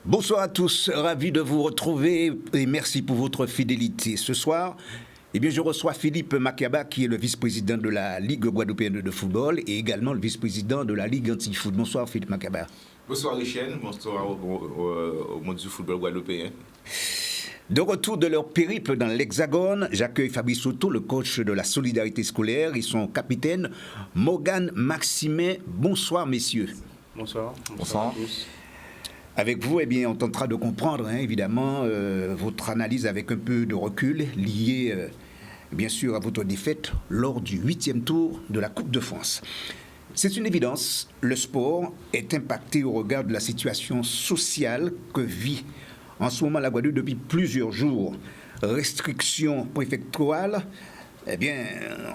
Bonsoir à tous, ravi de vous retrouver et merci pour votre fidélité. Ce soir, je reçois Philippe Makaba, qui est le vice-président de la Ligue guadeloupéenne de football et également le vice-président de la Ligue anti-foot. Bonsoir Philippe Makaba. Bonsoir Richel, bonsoir au monde du football guadeloupéen. De retour de leur périple dans l'Hexagone, j'accueille Fabrice Soto, le coach de la solidarité scolaire, et son capitaine Morgan Maximin. Bonsoir messieurs. Bonsoir. Bonsoir à tous. Avec vous, on tentera de comprendre, évidemment, votre analyse avec un peu de recul, liée, bien sûr, à votre défaite lors du 8e tour de la Coupe de France. C'est une évidence, le sport est impacté au regard de la situation sociale que vit en ce moment la Guadeloupe depuis plusieurs jours. Restrictions préfectorales,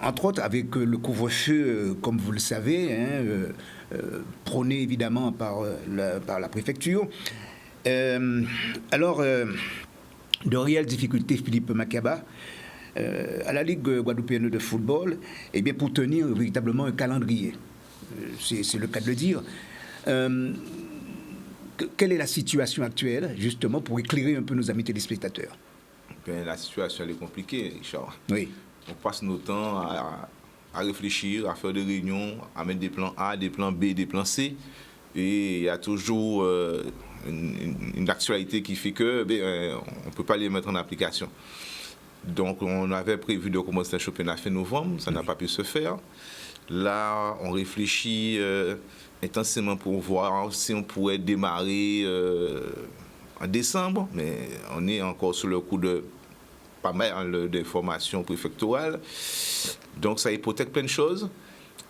entre autres avec le couvre-feu, comme vous le savez, prôné évidemment par la préfecture. De réelles difficultés, Philippe Makaba, à la Ligue guadeloupéenne de football, pour tenir véritablement un calendrier. C'est le cas de le dire. Quelle est la situation actuelle, justement, pour éclairer un peu nos amis téléspectateurs? La situation elle est compliquée, Richard. Oui. On passe nos temps à réfléchir, à faire des réunions, à mettre des plans A, des plans B, des plans C. Et il y a toujours une actualité qui fait que on ne peut pas les mettre en application. Donc on avait prévu de commencer le championnat fin novembre, ça n'a pas pu se faire. Là, on réfléchit intensément pour voir si on pourrait démarrer en décembre, mais on est encore sous le coup de pas mal d'informations préfectorales. Donc ça hypothèque plein de choses.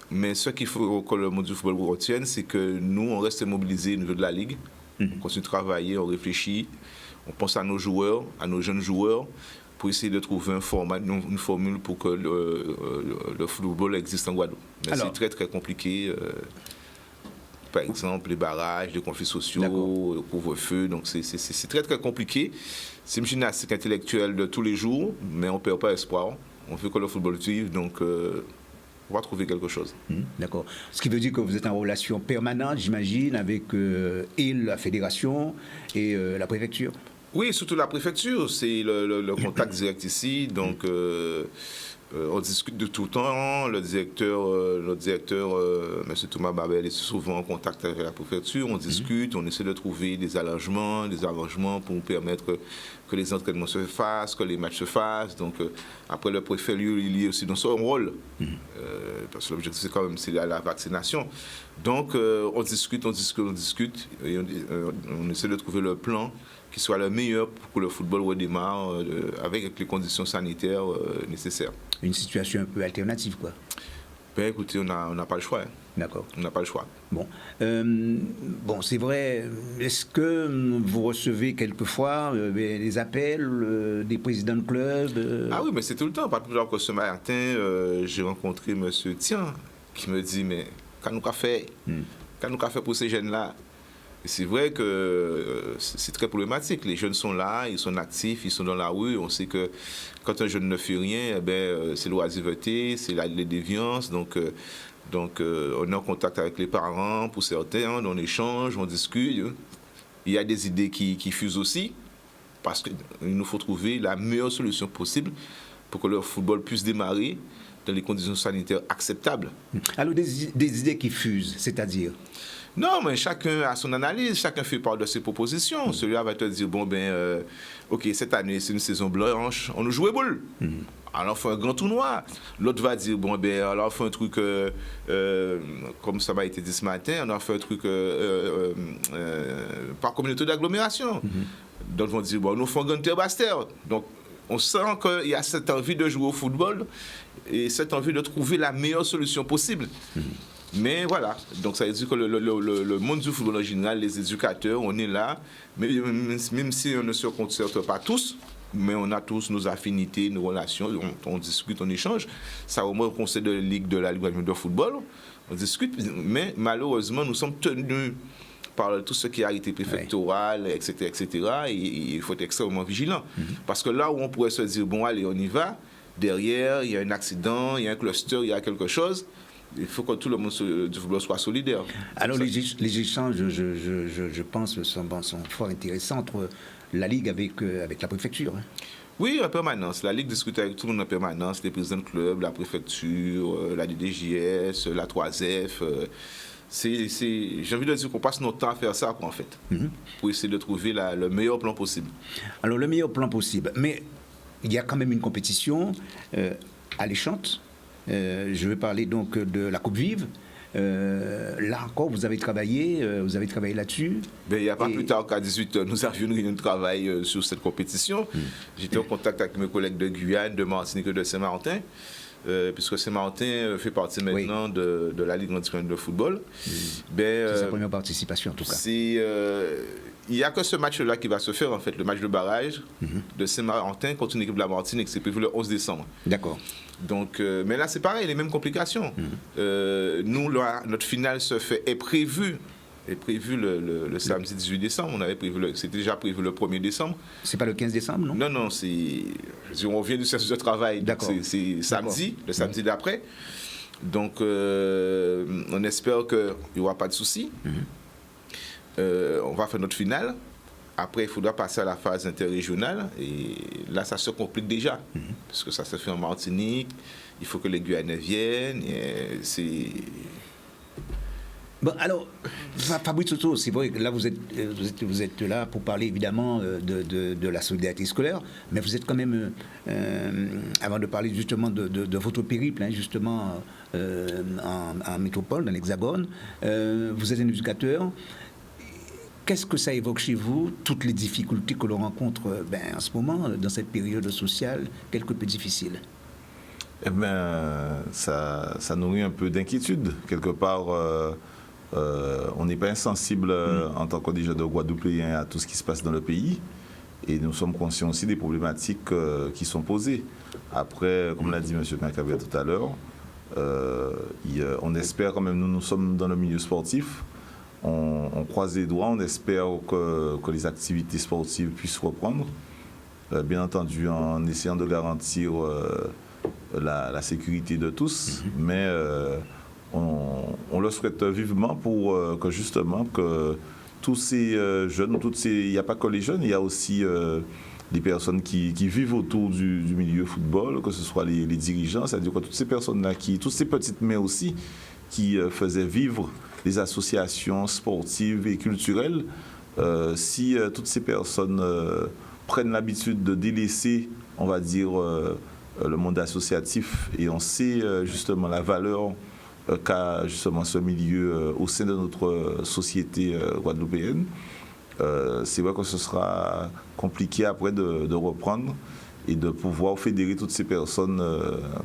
Mais ce qu'il faut que le monde du football retienne, c'est que nous, on reste mobilisés au niveau de la Ligue. On continue de travailler, on réfléchit, on pense à nos joueurs, à nos jeunes joueurs, pour essayer de trouver un format, une formule pour que le football existe en Guadeloupe. Mais c'est très très compliqué. Par exemple, les barrages, les conflits sociaux, le couvre-feu, donc c'est très très compliqué. C'est une gymnastique intellectuelle de tous les jours, mais on ne perd pas espoir. On veut que le football vive, donc on va trouver quelque chose. D'accord. Ce qui veut dire que vous êtes en relation permanente, j'imagine, avec et la fédération et la préfecture. Oui, surtout la préfecture, c'est le contact direct ici, donc on discute de tout le temps. Le directeur M. Thomas Babel, est souvent en contact avec la préfecture. On discute, on essaie de trouver des arrangements pour nous permettre que les entraînements se fassent, que les matchs se fassent. Donc après, le préfet, lui, il est aussi dans son rôle, parce que l'objectif, c'est quand même la vaccination. Donc on discute, et on essaie de trouver le plan qui soit le meilleur pour que le football redémarre avec les conditions sanitaires nécessaires. Une situation un peu alternative, quoi. Écoutez, on n'a pas le choix. D'accord. On n'a pas le choix. Bon, c'est vrai. Est-ce que vous recevez quelquefois des appels des présidents de club Ah oui, mais c'est tout le temps. Par exemple, que ce matin, j'ai rencontré M. Tian qui me dit, mais qu'est-ce qu'on a fait pour ces jeunes-là? Et c'est vrai que c'est très problématique. Les jeunes sont là, ils sont actifs, ils sont dans la rue. On sait que quand un jeune ne fait rien, c'est l'oisiveté, c'est la déviance. Donc, on est en contact avec les parents pour certains, on échange, on discute. Il y a des idées qui fusent aussi, parce qu'il nous faut trouver la meilleure solution possible pour que le football puisse démarrer dans les conditions sanitaires acceptables. Alors, des idées qui fusent, c'est-à-dire? Non, mais chacun a son analyse, chacun fait part de ses propositions. Celui-là va te dire, ok, cette année, c'est une saison blanche, on nous joue boule. Alors, on fait un grand tournoi. L'autre va dire, alors on fait un truc, comme ça m'a été dit ce matin, on a fait un truc par communauté d'agglomération. D'autres vont dire, nous faisons un grand Bastère. Donc, on sent qu'il y a cette envie de jouer au football et cette envie de trouver la meilleure solution possible. Mais voilà, donc ça veut dire que le monde du football en général, les éducateurs, on est là, mais même si on ne se concerte pas tous, mais on a tous nos affinités, nos relations, on discute, on échange. Ça au moins au conseil de Ligue de la Ligue de football, on discute, mais malheureusement, nous sommes tenus par tout ce qui est arrêté préfectoral, etc., et il faut être extrêmement vigilant. Parce que là où on pourrait se dire, allez, on y va, derrière, il y a un accident, il y a un cluster, il y a quelque chose, il faut que tout le monde du football soit solidaire. Alors les échanges, je pense, sont fort intéressants entre la Ligue avec la préfecture. Hein. Oui, en permanence. La Ligue discute avec tout le monde en permanence, les présidents de club, la préfecture, la DDJS, la 3F. J'ai envie de dire qu'on passe notre temps à faire ça, quoi, en fait, pour essayer de trouver le meilleur plan possible. Alors, le meilleur plan possible. Mais il y a quand même une compétition alléchante. Je vais parler donc de la Coupe Vive. Là encore, vous avez travaillé là-dessus. Il n'y a pas plus tard qu'à 18h, nous avions une réunion de travail sur cette compétition. J'étais en contact avec mes collègues de Guyane, de Martinique et de Saint-Martin, puisque Saint-Martin fait partie maintenant de la Ligue nationale de football. C'est sa première participation, en tout cas. Il n'y a que ce match-là qui va se faire, en fait, le match de barrage de Saint-Martin contre une équipe de la Martinique. C'est prévu le 11 décembre. D'accord. Donc, mais là, c'est pareil, les mêmes complications. Nous, notre finale est prévue le samedi 18 décembre. C'était déjà prévu le 1er décembre. C'est pas le 15 décembre, non? Non, on vient du service de travail. C'est samedi, le samedi d'après. Donc, on espère qu'il n'y aura pas de soucis. On va faire notre finale. Après, il faudra passer à la phase interrégionale. Et là, ça se complique déjà. Parce que ça se fait en Martinique. Il faut que les Guyanais viennent. Bon, alors, Fabrice Soto, c'est vrai que là, vous êtes là pour parler évidemment de la solidarité scolaire, mais vous êtes quand même, avant de parler justement de votre périple, hein, justement, en métropole, dans l'Hexagone, vous êtes un éducateur. Qu'est-ce que ça évoque chez vous, toutes les difficultés que l'on rencontre en ce moment, dans cette période sociale quelque peu difficile? Eh bien, ça nourrit un peu d'inquiétude. Quelque part, on n'est pas insensible en tant qu'indigène de Guadeloupéen à tout ce qui se passe dans le pays. Et nous sommes conscients aussi des problématiques qui sont posées. Après, comme l'a dit M. Macabé tout à l'heure, on espère quand même, nous sommes dans le milieu sportif. On croise les doigts, on espère que les activités sportives puissent reprendre, bien entendu en essayant de garantir la sécurité de tous, mais on le souhaite vivement pour que justement que tous ces jeunes, il n'y a pas que les jeunes, il y a aussi les personnes qui vivent autour du milieu football, que ce soit les dirigeants, c'est-à-dire que toutes ces personnes-là, toutes ces petites mains aussi, qui faisaient vivre les associations sportives et culturelles, si toutes ces personnes prennent l'habitude de délaisser, on va dire, le monde associatif, et on sait justement la valeur qu'a justement ce milieu au sein de notre société guadeloupéenne, c'est vrai que ce sera compliqué après de reprendre et de pouvoir fédérer toutes ces personnes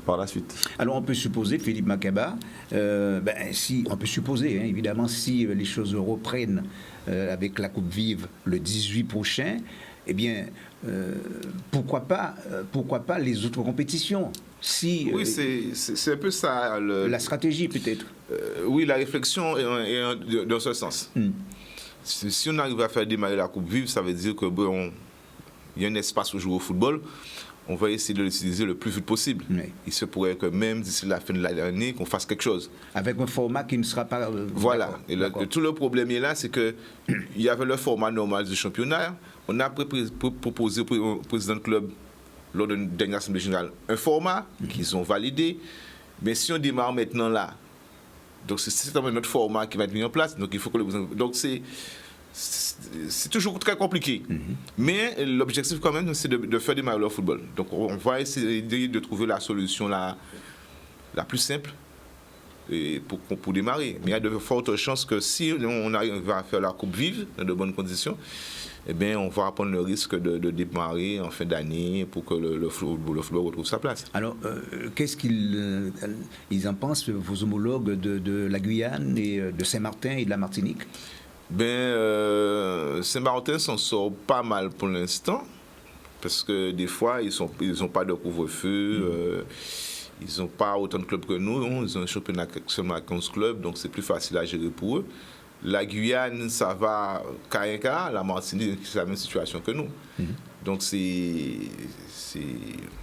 par la suite. Alors on peut supposer, Philippe Makaba, on peut supposer, hein, évidemment, si les choses reprennent avec la Coupe Vive le 18 prochain, eh bien, pourquoi pas les autres compétitions oui, c'est un peu ça. La stratégie, peut-être. Oui, la réflexion est dans ce sens. Si on arrive à faire démarrer la Coupe Vive, ça veut dire que il y a un espace où jouer au football. On va essayer de l'utiliser le plus vite possible. Oui. Il se pourrait que même d'ici la fin de l'année, qu'on fasse quelque chose. Avec un format qui ne sera pas... Voilà. Et tout le problème est là, c'est qu'il y avait le format normal du championnat. On a proposé au président de club, lors d'une dernière assemblée générale, un format qu'ils ont validé. Mais si on démarre maintenant là, donc c'est notre format qui va être mis en place. Donc il faut que donc c'est toujours très compliqué. Mais l'objectif quand même, c'est de faire démarrer le football. Donc on va essayer de trouver la solution la plus simple pour démarrer. Mais il y a de fortes chances que si on arrive à faire la Coupe Vive dans de bonnes conditions, eh bien, on va prendre le risque de démarrer en fin d'année pour que le football retrouve sa place. Alors, qu'est-ce qu'ils en pensent, vos homologues de la Guyane et de Saint-Martin et de la Martinique? Saint-Martin s'en sort pas mal pour l'instant, parce que des fois, ils n'ont pas de couvre-feu, ils n'ont pas autant de clubs que nous, ils ont un championnat seulement à 15 clubs, donc c'est plus facile à gérer pour eux. La Guyane, ça va cas à cas, la Martinique, c'est la même situation que nous. Donc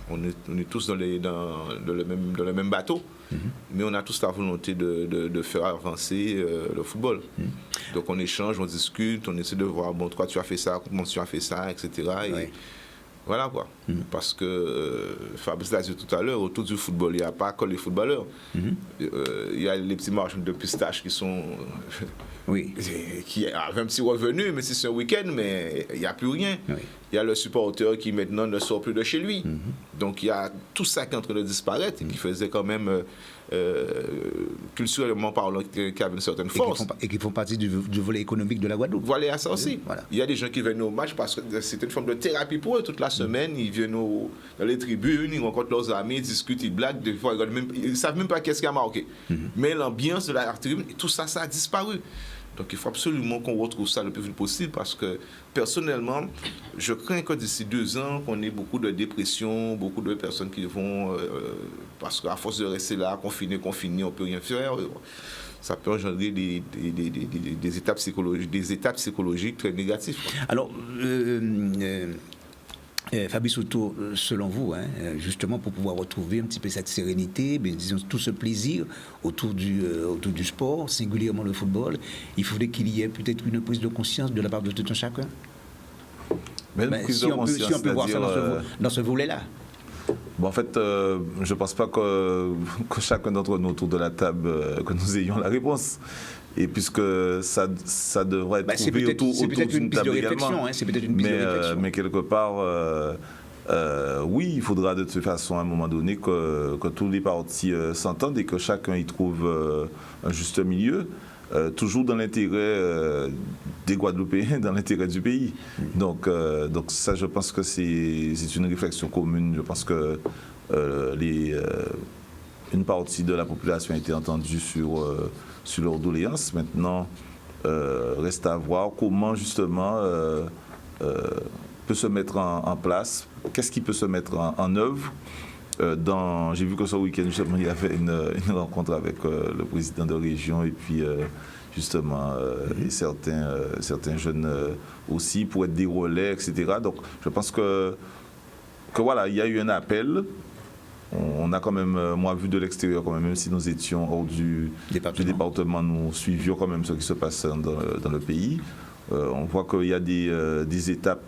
on est tous dans le même bateau. mais on a tous la volonté de faire avancer le football. Donc on échange, on discute, on essaie de voir, bon, toi tu as fait ça, comment tu as fait ça, etc. Et voilà quoi. Parce que Fabrice l'a dit tout à l'heure, autour du football, il n'y a pas que les footballeurs. Il y a les petits marchands de pistaches qui sont... qui avaient un petit revenu, mais si c'est un week-end, mais il n'y a plus rien. Il y a le supporter qui maintenant ne sort plus de chez lui. Donc il y a tout ça qui est en train de disparaître et qui faisait quand même, culturellement parlant, qui avait une certaine force. Et qui font partie du volet économique de la Guadeloupe. Voilà, il y a ça aussi. Il y a des gens qui viennent au match parce que c'est une forme de thérapie pour eux toute la semaine. Ils viennent dans les tribunes, ils rencontrent leurs amis, ils discutent, ils blaguent. Des fois, ils ne savent même pas qu'est-ce qui a marqué. Mais l'ambiance de la tribune, tout ça, ça a disparu. Donc il faut absolument qu'on retrouve ça le plus vite possible parce que personnellement, je crains que d'ici 2 ans, qu'on ait beaucoup de dépression, beaucoup de personnes qui vont, parce qu'à force de rester là, confiné, on ne peut rien faire, ça peut engendrer des états psychologiques très négatifs. Alors, Fabrice Souto, selon vous, justement pour pouvoir retrouver un petit peu cette sérénité, disons, tout ce plaisir autour du sport, singulièrement le football, il faudrait qu'il y ait peut-être une prise de conscience de la part de tout un chacun. Si on peut voir ça dans ce volet-là. Bon, en fait, je ne pense pas que chacun d'entre nous autour de la table, que nous ayons la réponse. Et puisque ça devrait être trouvé autour d'une table également. C'est peut-être une piste de réflexion. Mais quelque part, oui, il faudra de toute façon à un moment donné que tous les partis s'entendent et que chacun y trouve un juste milieu. Toujours dans l'intérêt des Guadeloupéens, dans l'intérêt du pays. Donc ça, je pense que c'est une réflexion commune. Je pense que une partie de la population a été entendue sur leur doléance. Maintenant, reste à voir comment justement peut se mettre en place, qu'est-ce qui peut se mettre en œuvre. J'ai vu que ce week-end, justement, il y avait une rencontre avec le président de région et puis justement et certains jeunes aussi pour être des relais, etc. Donc je pense que voilà, il y a eu un appel. On a quand même, moi vu de l'extérieur quand même si nous étions hors du département, nous suivions quand même ce qui se passe dans le pays. On voit qu'il y a des étapes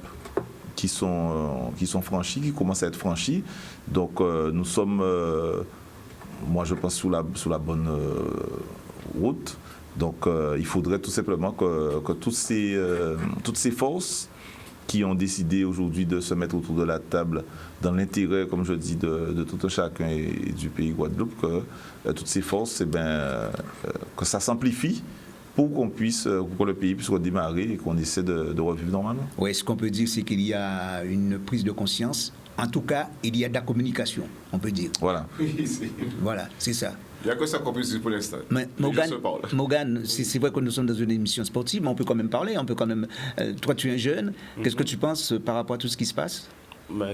qui sont franchies, qui commencent à être franchies. Donc nous sommes, moi je pense, sous la bonne route. Donc il faudrait tout simplement que toutes ces forces qui ont décidé aujourd'hui de se mettre autour de la table dans l'intérêt, comme je dis, de tout un chacun et du pays Guadeloupe, que toutes ces forces, que ça s'amplifie pour que le pays puisse redémarrer et qu'on essaie de revivre normalement. Oui, ce qu'on peut dire, c'est qu'il y a une prise de conscience. En tout cas, il y a de la communication, on peut dire. Voilà. Voilà, c'est ça. Il n'y a que ça qu'on peut dire pour l'instant. Mais Morgan, c'est vrai que nous sommes dans une émission sportive, mais on peut quand même parler. Toi, tu es un jeune. Qu'est-ce que tu penses par rapport à tout ce qui se passe?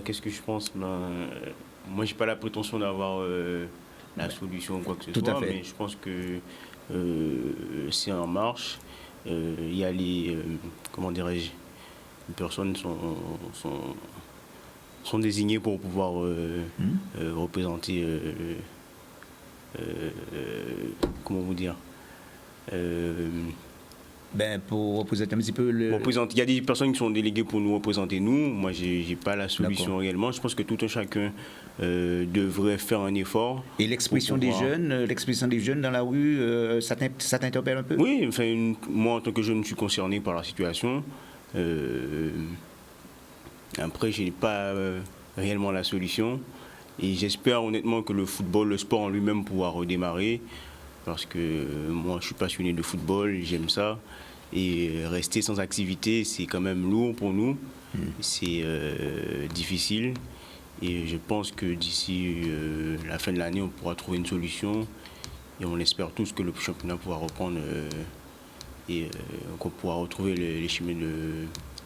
Qu'est-ce que je pense? Moi, je n'ai pas la prétention d'avoir la solution ou quoi que ce soit, mais je pense que c'est en marche. Il y a les... comment dirais-je? Les personnes sont désignées pour pouvoir représenter... comment vous dire, pour représenter un petit peu il y a des personnes qui sont déléguées pour nous représenter nous. Moi, j'ai pas la solution réellement. Je pense que tout un chacun devrait faire un effort. Et l'expression des jeunes dans la rue, ça t'interpelle un peu? Oui, enfin, moi en tant que jeune, je suis concerné par la situation. Après, je n'ai pas réellement la solution. Et j'espère honnêtement que le football, le sport en lui-même pourra redémarrer. Parce que moi, je suis passionné de football, j'aime ça. Et rester sans activité, c'est quand même lourd pour nous. C'est difficile. Et je pense que d'ici la fin de l'année, on pourra trouver une solution. Et on espère tous que le championnat pourra reprendre et qu'on pourra retrouver les chemins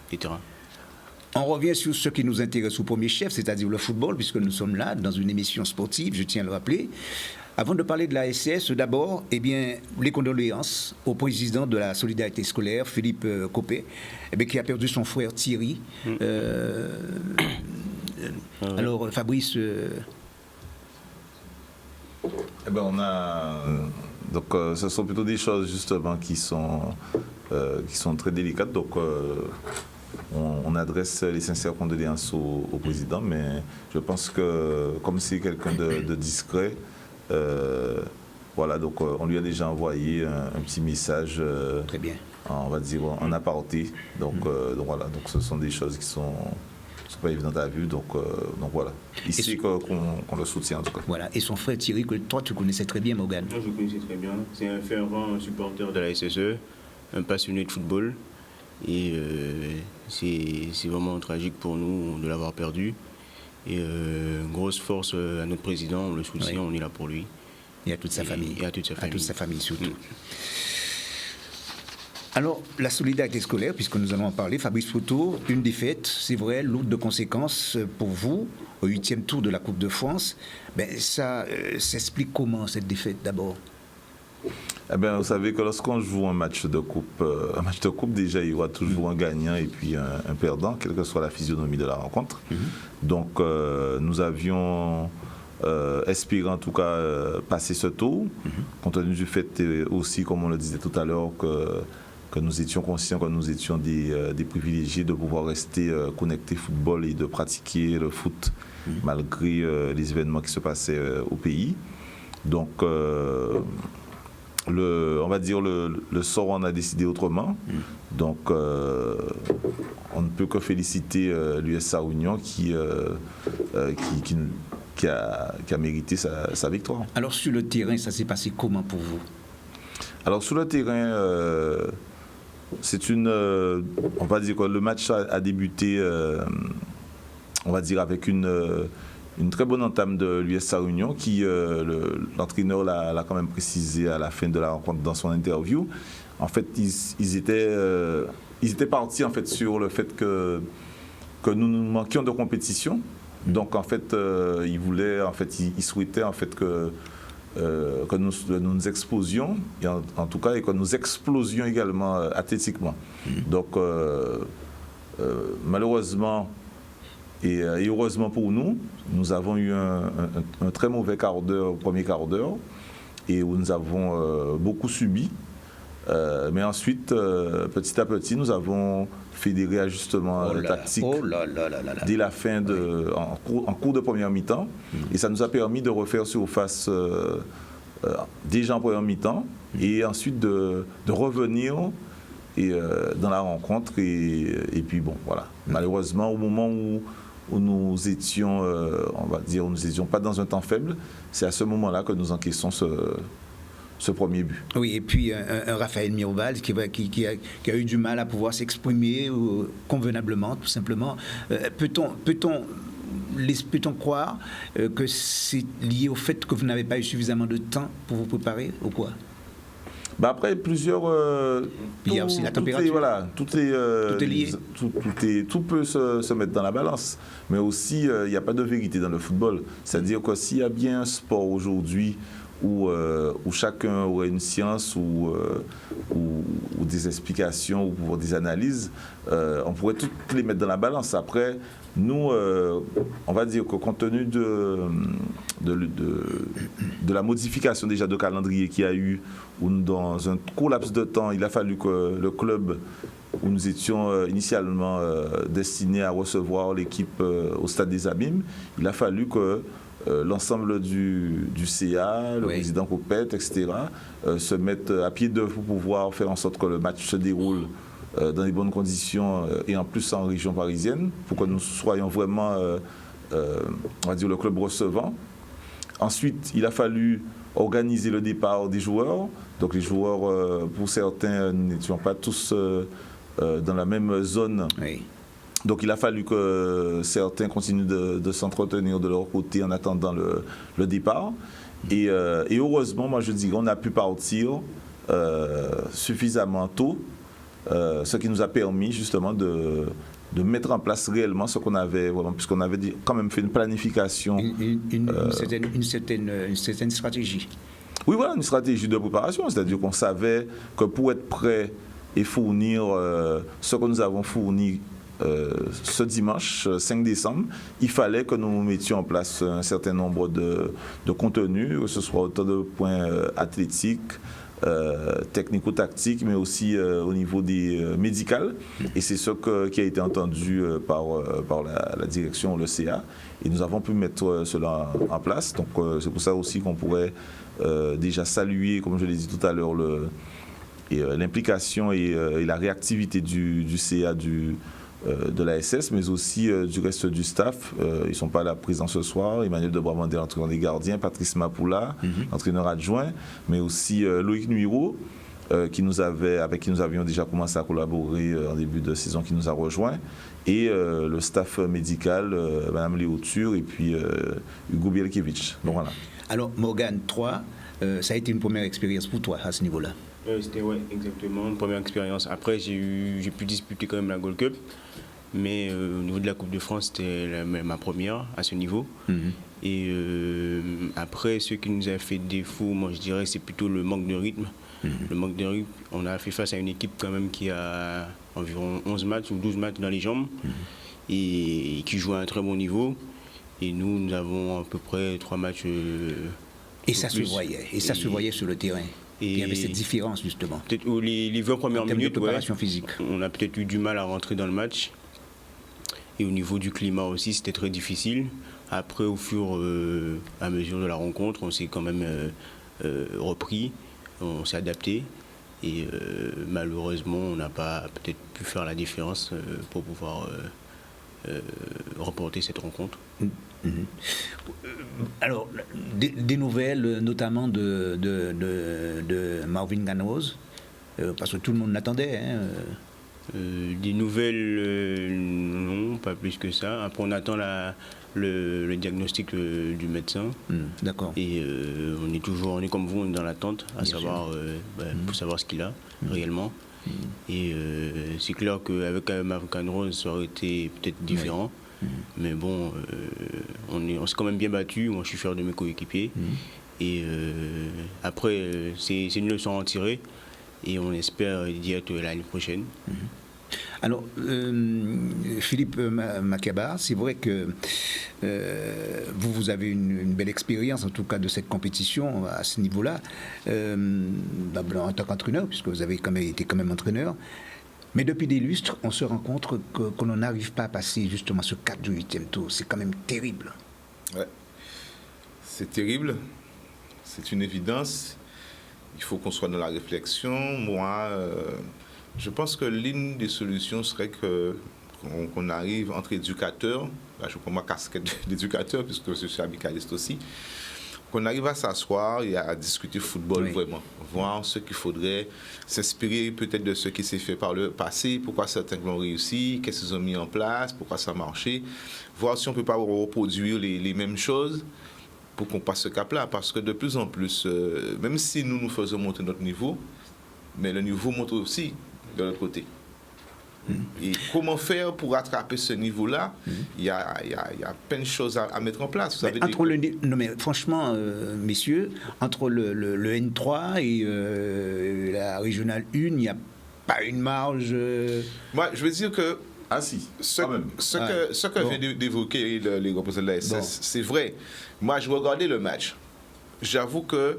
des terrains. On revient sur ce qui nous intéresse au premier chef, c'est-à-dire le football, puisque nous sommes là dans une émission sportive, je tiens à le rappeler. Avant de parler de la SCS, d'abord, les condoléances au président de la solidarité scolaire, Philippe Copé, qui a perdu son frère Thierry. Alors, Fabrice... Eh ben, on a donc ce sont plutôt des choses justement qui sont très délicates. Donc on adresse les sincères condoléances au président, mais je pense que comme c'est quelqu'un de discret, voilà, donc on lui a déjà envoyé un petit message. Très bien. On va dire en aparté. Donc voilà, donc ce sont des choses qui sont pas évidentes à vue. Donc voilà. Ici qu'on le soutient en tout cas. Voilà. Et son frère Thierry, que toi tu connaissais très bien, Morgan. Moi, je le connaissais très bien. C'est un fervent supporter de la SSE, un passionné de football. Et c'est vraiment tragique pour nous de l'avoir perdu. Et grosse force à notre président, on le soutient, on est là pour lui. Et à toute sa famille. Et à toute sa famille. À toute sa famille surtout. Alors, la solidarité scolaire, puisque nous allons en parler, Fabrice Photo, une défaite, c'est vrai, lourde de conséquences pour vous, au 8e tour de la Coupe de France. Ben, ça s'explique comment, cette défaite, d'abord? Eh bien, vous savez que lorsqu'on joue un match de coupe, déjà, il y aura toujours un gagnant et puis un perdant, quelle que soit la physionomie de la rencontre. Donc, nous avions espéré en tout cas passer ce tour, compte tenu du fait aussi, comme on le disait tout à l'heure, que nous étions conscients que nous étions des privilégiés de pouvoir rester connectés football et de pratiquer le foot malgré les événements qui se passaient au pays. Donc, on va dire le sort en a décidé autrement. Donc, on ne peut que féliciter l'USA Union qui a mérité sa victoire. Alors, sur le terrain, ça s'est passé comment pour vous? Alors, sur le terrain, on va dire que le match a débuté, on va dire, avec une très bonne entame de l'USA Union qui, l'entraîneur l'a quand même précisé à la fin de la rencontre dans son interview. En fait, ils étaient partis en fait, sur le fait que nous manquions de compétition. Donc, en fait, ils souhaitaient en fait que nous exposions, et en tout cas, et que nous explosions également athlétiquement. Donc, malheureusement, et heureusement pour nous, nous avons eu un très mauvais premier quart d'heure, et où nous avons beaucoup subi. Mais ensuite, petit à petit, nous avons fait des réajustements tactiques dès la fin en cours de première mi-temps. Et ça nous a permis de refaire surface déjà en première mi-temps et ensuite de revenir dans la rencontre. Et puis bon, voilà. Malheureusement, au moment où nous étions, on va dire, nous n'étions pas dans un temps faible, c'est à ce moment-là que nous encaissons ce premier but. Oui, et puis un Raphaël Mirval qui a eu du mal à pouvoir s'exprimer convenablement, tout simplement. Peut-on croire que c'est lié au fait que vous n'avez pas eu suffisamment de temps pour vous préparer ou quoi? Après plusieurs... il y a aussi la température. Tout est lié. Tout peut se mettre dans la balance. Mais aussi, il n'y a pas de vérité dans le football. C'est-à-dire que s'il y a bien un sport aujourd'hui où chacun aurait une science ou des explications ou des analyses, on pourrait toutes les mettre dans la balance. Après, nous, on va dire que compte tenu de la modification déjà de calendrier qu'il y a eu, où dans un court laps de temps, il a fallu que le club où nous étions initialement destinés à recevoir l'équipe au Stade des Abîmes, il a fallu que l'ensemble du CA, le président Copette, etc., se mettent à pied d'œuvre pour pouvoir faire en sorte que le match se déroule dans les bonnes conditions et en plus en région parisienne, pour que nous soyons vraiment, on va dire, le club recevant. Ensuite, il a fallu organiser le départ des joueurs. Donc les joueurs, pour certains, n'étions pas tous dans la même zone. Oui. Donc il a fallu que certains continuent de s'entretenir de leur côté en attendant le départ. Et heureusement, moi je dis qu'on a pu partir suffisamment tôt, ce qui nous a permis justement de mettre en place réellement ce qu'on avait, puisqu'on avait quand même fait une planification. Une certaine stratégie. Oui, voilà, une stratégie de préparation, c'est-à-dire qu'on savait que pour être prêt et fournir ce que nous avons fourni ce dimanche 5 décembre, il fallait que nous mettions en place un certain nombre de contenus, que ce soit autant de points athlétiques, technico-tactiques, mais aussi au niveau des médical. Et c'est ce qui a été entendu par la direction, le CA. Et nous avons pu mettre cela en place. Donc c'est pour ça aussi qu'on pourrait déjà saluer, comme je l'ai dit tout à l'heure, l'implication et la réactivité du CA de la SS, mais aussi du reste du staff. Ils ne sont pas là présents ce soir. Emmanuel de Bravandel, entraîneur des gardiens, Patrice Mapoula, entraîneur adjoint, mais aussi Loïc Nuiro, avec qui nous avions déjà commencé à collaborer en début de saison, qui nous a rejoints, et le staff médical, Mme Léo Tur et puis Hugo Bielkiewicz. Donc voilà. Alors, Morgane 3, ça a été une première expérience pour toi à ce niveau-là? C'était exactement une première expérience. Après, j'ai pu disputer quand même la Gold Cup, mais au niveau de la Coupe de France, c'était ma première à ce niveau. Et après, ce qui nous a fait défaut, moi je dirais, c'est plutôt le manque de rythme. Le manque de rythme, on a fait face à une équipe quand même qui a environ 11 matchs ou 12 matchs dans les jambes et qui joue à un très bon niveau. Et nous avons à peu près 3 matchs. Et ça se voyait. Et ça se voyait sur le terrain. Il y avait cette différence, justement. Peut-être les 20 premières minutes, de préparation physique. On a peut-être eu du mal à rentrer dans le match. Et au niveau du climat aussi, c'était très difficile. Après, au fur et à mesure de la rencontre, on s'est quand même repris, on s'est adapté. Et malheureusement, on n'a pas peut-être pu faire la différence pour pouvoir remporter cette rencontre. Alors, des nouvelles, notamment de Marvin Ganoz, parce que tout le monde l'attendait. Des nouvelles, non, pas plus que ça. Après, on attend le diagnostic du médecin. D'accord. Et on est comme vous, on est dans l'attente, pour savoir ce qu'il a réellement. Et c'est clair qu'avec Marvin Ganoz, ça aurait été peut-être différent. Mais bon, on s'est quand même bien battu. Moi, je suis fier de mes coéquipiers. Et après, c'est une leçon à en tirer. Et on espère d'y être l'année prochaine. Alors, Philippe Makeba, c'est vrai que vous avez une belle expérience, en tout cas, de cette compétition à ce niveau-là, en tant qu'entraîneur, puisque vous avez été quand même entraîneur. Mais depuis des lustres, on se rend compte qu'on n'arrive pas à passer justement ce cap du 8e tour. C'est quand même terrible. Ouais. C'est terrible. C'est une évidence. Il faut qu'on soit dans la réflexion. Moi, je pense que l'une des solutions serait qu'on arrive entre éducateurs. Là, je prends ma casquette d'éducateur, puisque je suis amicaliste aussi. Qu'on arrive à s'asseoir et à discuter football vraiment, voir ce qu'il faudrait, s'inspirer peut-être de ce qui s'est fait par le passé, pourquoi certains l'ont réussi, qu'est-ce qu'ils ont mis en place, pourquoi ça a marché, voir si on ne peut pas reproduire les mêmes choses pour qu'on passe ce cap-là, parce que de plus en plus, même si nous faisons monter notre niveau, mais le niveau monte aussi de l'autre côté. Et comment faire pour rattraper ce niveau-là? Il y a plein de choses à mettre en place. Non mais franchement, messieurs, entre le N3 et la régionale 1, il n'y a pas une marge... Moi, je veux dire que ce que vient d'évoquer les représentants de la SS, c'est vrai. Moi, je regardais le match. J'avoue que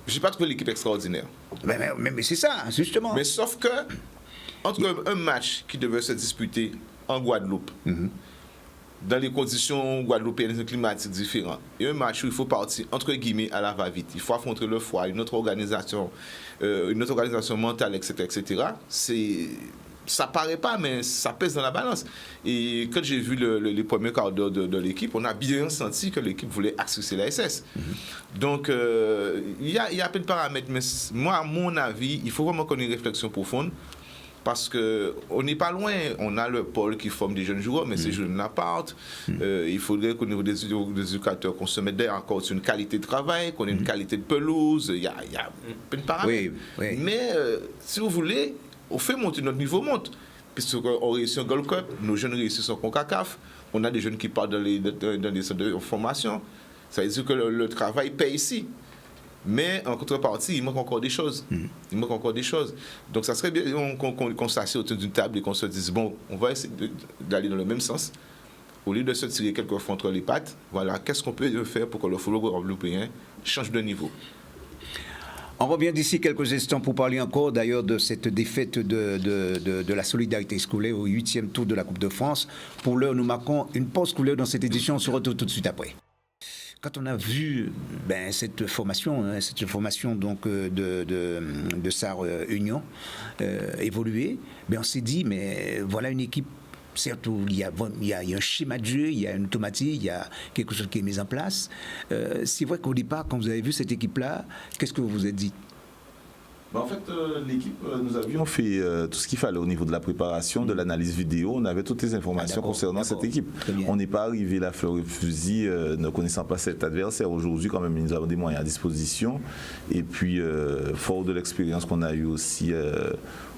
j'ai pas trouvé l'équipe extraordinaire. Mais c'est ça, justement. Mais sauf que, entre un match qui devait se disputer en Guadeloupe, dans les conditions guadeloupéennes climatiques différentes, et un match où il faut partir, entre guillemets, à la va-vite, il faut affronter le froid, une autre organisation mentale, etc., ça paraît pas, mais ça pèse dans la balance. Et quand j'ai vu les premiers quarts d'heure de l'équipe, on a bien senti que l'équipe voulait accéder la SS. Donc, il y a plein de paramètres, mais moi, à mon avis, il faut vraiment qu'on ait une réflexion profonde, parce qu'on n'est pas loin. On a le pôle qui forme des jeunes joueurs, mais ces jeunes n'appartent. Il faudrait qu'au niveau des éducateurs, qu'on se mette encore sur une qualité de travail, qu'on ait une qualité de pelouse. Il y a plein de paramètres. Oui. Mais, si vous voulez, on fait monter notre niveau monte. Puisqu'on réussit en Gold Cup, nos jeunes réussissent en CONCACAF, on a des jeunes qui partent dans des centres de formation. Ça veut dire que le travail paye ici. Mais en contrepartie, il manque encore des choses. Il manque encore des choses. Donc ça serait bien qu'on s'assied autour d'une table et qu'on se dise, bon, on va essayer d'aller dans le même sens. Au lieu de se tirer quelques fois entre les pattes, voilà, qu'est-ce qu'on peut faire pour que le football guadeloupéen change de niveau. On revient d'ici quelques instants pour parler encore d'ailleurs de cette défaite de la Solidarité scolaire au 8e tour de la Coupe de France. Pour l'heure, nous marquons une pause couleur dans cette édition. On se retrouve tout de suite après. Quand on a vu cette formation donc de SAR Union évoluer, on s'est dit mais voilà une équipe. Certes, il y a un schéma de jeu, il y a une automatique, il y a quelque chose qui est mis en place. C'est vrai qu'au départ, quand vous avez vu cette équipe-là, qu'est-ce que vous vous êtes dit ? En fait, l'équipe, nous avions fait tout ce qu'il fallait au niveau de la préparation, de l'analyse vidéo. On avait toutes les informations concernant cette équipe. On n'est pas arrivé la fleur au fusil, ne connaissant pas cet adversaire. Aujourd'hui, quand même, nous avons des moyens à disposition. Et puis, fort de l'expérience qu'on a eue aussi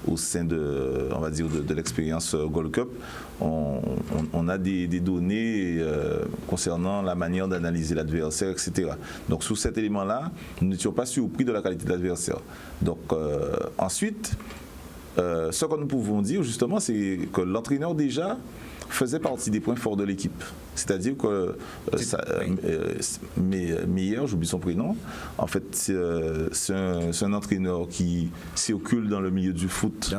au sein de, on va dire, de l'expérience Gold Cup, on a des données concernant la manière d'analyser l'adversaire, etc. Donc, sous cet élément-là, nous n'étions pas surpris de la qualité de l'adversaire. Donc, ensuite, ce que nous pouvons dire, justement, c'est que l'entraîneur, déjà, faisait partie des points forts de l'équipe. C'est-à-dire que Meyer, j'oublie son prénom, en fait, c'est un entraîneur qui circule dans le milieu du foot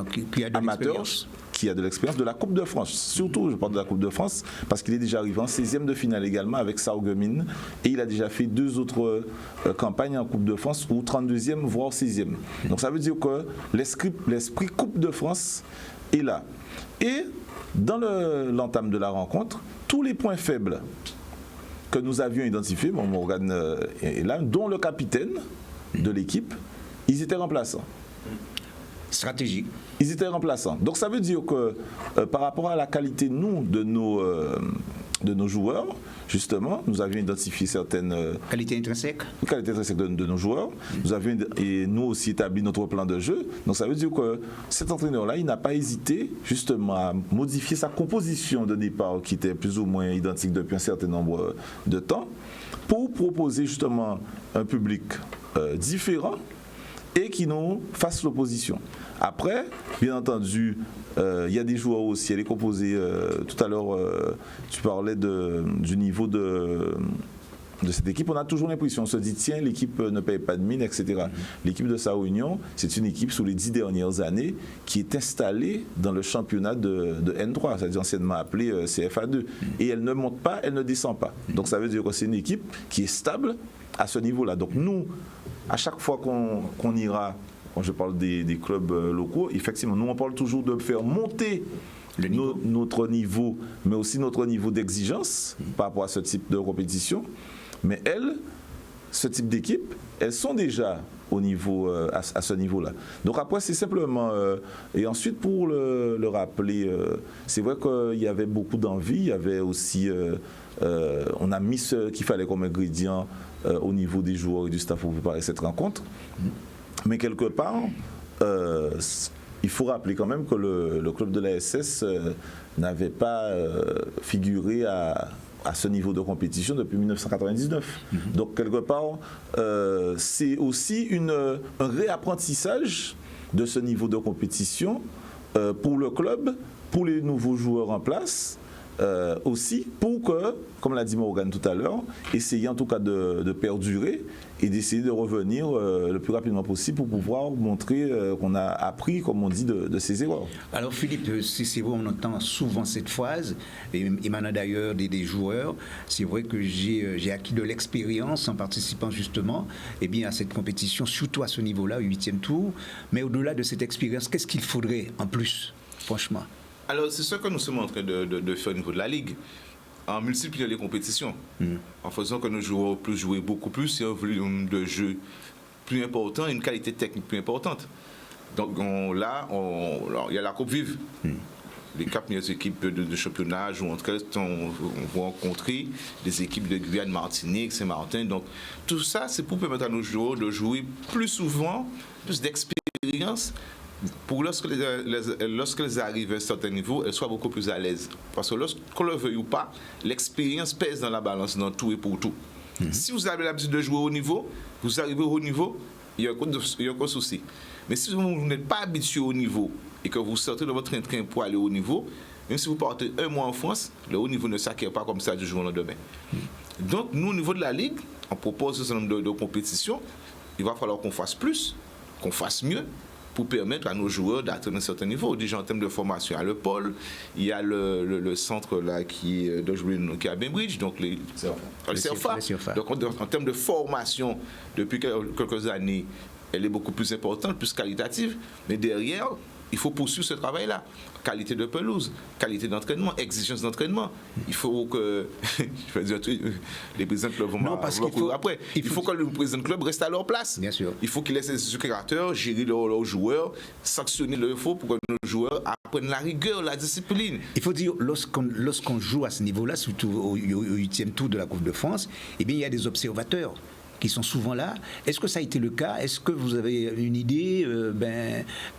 amateur, qui a de l'expérience de la Coupe de France. Surtout, je parle de la Coupe de France, parce qu'il est déjà arrivé en 16e de finale également avec Sarreguemines, et il a déjà fait 2 autres campagnes en Coupe de France, ou 32e, voire 16e. Donc ça veut dire que l'esprit Coupe de France est là. Et dans l'entame de la rencontre, tous les points faibles que nous avions identifiés, Morgan est là, dont le capitaine de l'équipe, ils étaient remplaçants. Stratégique. Ils étaient remplaçants. Donc ça veut dire que par rapport à la qualité, nous, de nos joueurs, justement, nous avions identifié certaines qualités intrinsèques de nos joueurs. Nous avions et nous aussi établi notre plan de jeu. Donc ça veut dire que cet entraîneur-là, il n'a pas hésité justement à modifier sa composition de départ qui était plus ou moins identique depuis un certain nombre de temps pour proposer justement un public différent et qui nous fasse l'opposition. Après, bien entendu, il y a des joueurs aussi, elle est composée, tout à l'heure, tu parlais du niveau de cette équipe. On a toujours l'impression, on se dit, tiens, l'équipe ne paye pas de mine, etc. L'équipe de SAR Union, c'est une équipe, sous les 10 dernières années, qui est installée dans le championnat de N3, c'est-à-dire anciennement appelé CFA2. Et elle ne monte pas, elle ne descend pas. Donc ça veut dire que c'est une équipe qui est stable à ce niveau-là. Donc nous, à chaque fois qu'on ira, quand je parle des clubs locaux, effectivement, nous on parle toujours de faire monter notre niveau, mais aussi notre niveau d'exigence par rapport à ce type de compétition. Mais ce type d'équipe, elles sont déjà au niveau, à ce niveau-là. Donc après, c'est simplement... et ensuite, pour le rappeler, c'est vrai qu'il y avait beaucoup d'envie, il y avait aussi... on a mis ce qu'il fallait comme ingrédient au niveau des joueurs et du staff pour préparer cette rencontre. Mais quelque part, il faut rappeler quand même que le club de la SS n'avait pas figuré à ce niveau de compétition depuis 1999. Donc quelque part, c'est aussi un réapprentissage de ce niveau de compétition pour le club, pour les nouveaux joueurs en place, aussi pour que, comme l'a dit Morgan tout à l'heure, essayer en tout cas de perdurer et d'essayer de revenir le plus rapidement possible pour pouvoir montrer qu'on a appris, comme on dit, de ses erreurs. Alors Philippe, c'est vrai, on entend souvent cette phrase, émanant d'ailleurs des joueurs. C'est vrai que j'ai acquis de l'expérience en participant justement à cette compétition, surtout à ce niveau-là, au 8e tour. Mais au-delà de cette expérience, qu'est-ce qu'il faudrait en plus, franchement ? Alors, c'est ce que nous sommes en train de faire au niveau de la Ligue, en multipliant les compétitions, en faisant que nos joueurs puissent jouer beaucoup plus et un volume de jeu plus important et une qualité technique plus importante. Donc là, il y a la Coupe Vive. Les 4 meilleures équipes de championnat jouent entre elles, on va rencontrer des équipes de Guyane, Martinique, Saint-Martin. Donc tout ça, c'est pour permettre à nos joueurs de jouer plus souvent, plus d'expérience, pour lorsqu'elles arrivent à un certain niveau, elles soient beaucoup plus à l'aise. Parce que qu'on le veuille ou pas, l'expérience pèse dans la balance dans tout et pour tout. Si vous avez l'habitude de jouer au haut niveau, vous arrivez au haut niveau, il y a aucun souci. Mais si vous n'êtes pas habitué au niveau et que vous sortez de votre train pour aller au haut niveau, même si vous partez un mois en France, le haut niveau ne s'acquiert pas comme ça du jour au lendemain. Donc, nous, au niveau de la Ligue, on propose un certain nombre de compétitions. Il va falloir qu'on fasse plus, qu'on fasse mieux, pour permettre à nos joueurs d'atteindre un certain niveau. Déjà en termes de formation, il y a le pôle, il y a le centre là qui est à Bainbridge, donc le CERFA. Donc en termes de formation, depuis quelques années, elle est beaucoup plus importante, plus qualitative, mais derrière, il faut poursuivre ce travail-là. Qualité de pelouse, qualité d'entraînement, exigence d'entraînement. Il faut que, je vais dire, les présidents de club vont courir après. Il faut que le président de club reste à leur place. Bien sûr. Il faut qu'ils laissent les éducateurs gérer leurs joueurs, sanctionner le faux pour que nos joueurs apprennent la rigueur, la discipline. Il faut dire, lorsqu'on joue à ce niveau-là, surtout au 8e tour de la Coupe de France, eh bien, il y a des observateurs qui sont souvent là. Est-ce que ça a été le cas? Est-ce que vous avez une idée